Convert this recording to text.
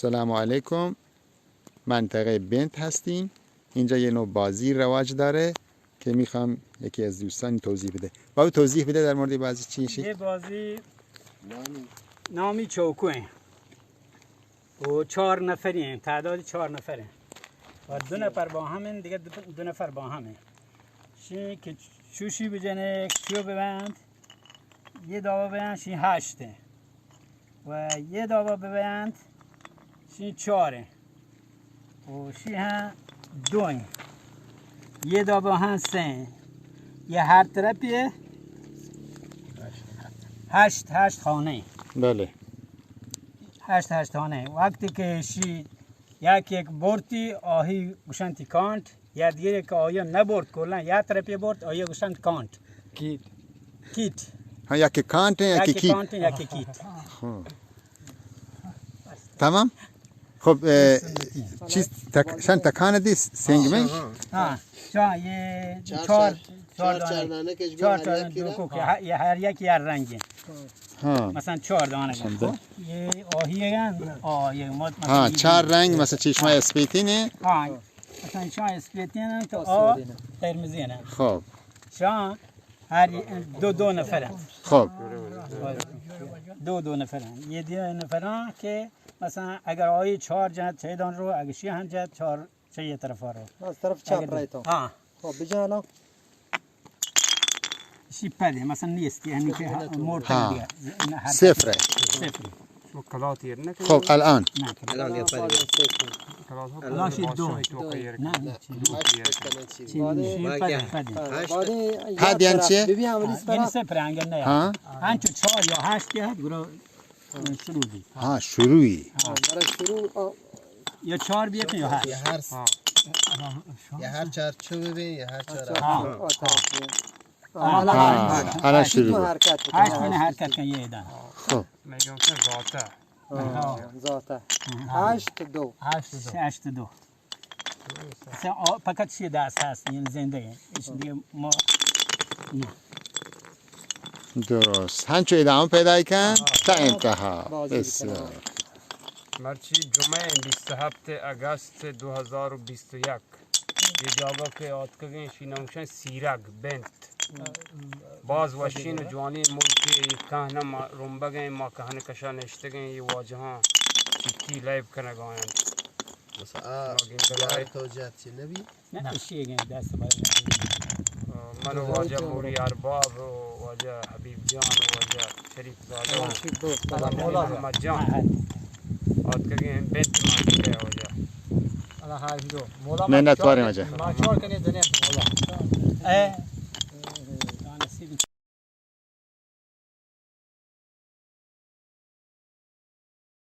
السلام علیکم. منطقه بنت هستیم. اینجا یه نوع بازی رواج داره که میخوام یکی از دوستان توضیح بده. بابا توضیح بده در مورد بازی چیه؟ یه بازی نامی چوکوه و 4 نفریم، تعداد 4 نفره و 2 نفر با همین دیگه 2 نفر با همه. شی که چوشی بجنه چیو ببند، یه داوا ببند شی 8 و یه داوا ببند شی 4 و شی هم 2 یه داوا هم 3 یه هر طرفیه 8 خانه. بله. 8 خانه. وقتی که شی یک برتی آهی گوشنتی کانت یا دیگه که آیا نبرد کلا یا طرفی برد آیا گوشنت کانت کیت ها یکی کانت یکی کیت. کانت یکی کیت. خب تمام. خب چیز شن تکان دی سنگمه؟ ها چا یه 4 دانه که 4 یه هر یکی هر رنگی. ها مثلا 4 دانه خب یه آهی گن یه مد ها 4 رنگ مثلا چشمه اسپیتینه. ها مثلا چا اسپیتینه تو آ قرمزینه. خب شا هر 2 نفره. خب 2 نفره. یه 2 نفره که مثلا اگر آیه 4 جهت 6 دان رو اگر 6 هم جهت 4 چه طرفا رو از طرف چپ رایت ها خب بجانا شی پده مثلا نیست یعنی که مرتب دیگه صفره. صفر. خب الان الان یه فرق الان شی 2 نه چی پده حد یعنی چیه؟ ببین عملیس یعنی برا صفر انگل نه ها هنچو 4 یا 8 که برو شروع دی ها شروعی. برای شروع یا 4 بیت یا 8 یه هر 4 چو ببین یه هر 4 ها الان شروع. 8 یعنی حرکت کن یه دانه. خب میگم که ذاته ذاته 8 2 8 2 فقط شی دست هست یعنی زنده هیچ دیگه ما درست. هنچو ادامه پیدا کن تا انتها. بسیار مرچی جمعه 27 اگست 2021 یه جاگا که آتکگین شیناموشن سیرک بنت باز وشین و جوانی ملکی کهنه ما رنبگین ما کهنه کشا نشتگین یه واجه ها چیتی لیب کنه گاین مثلا جای توجه چی نبی؟ نه اشیه گیم دست باید من و واجه موری ارباب و واجه حبیب جان و واجه شریف زاده و محمد جان آتکگین بنت ما که واجه الان هر دو مولا منت وارم اجا. ما 4 کنه دنیا مولا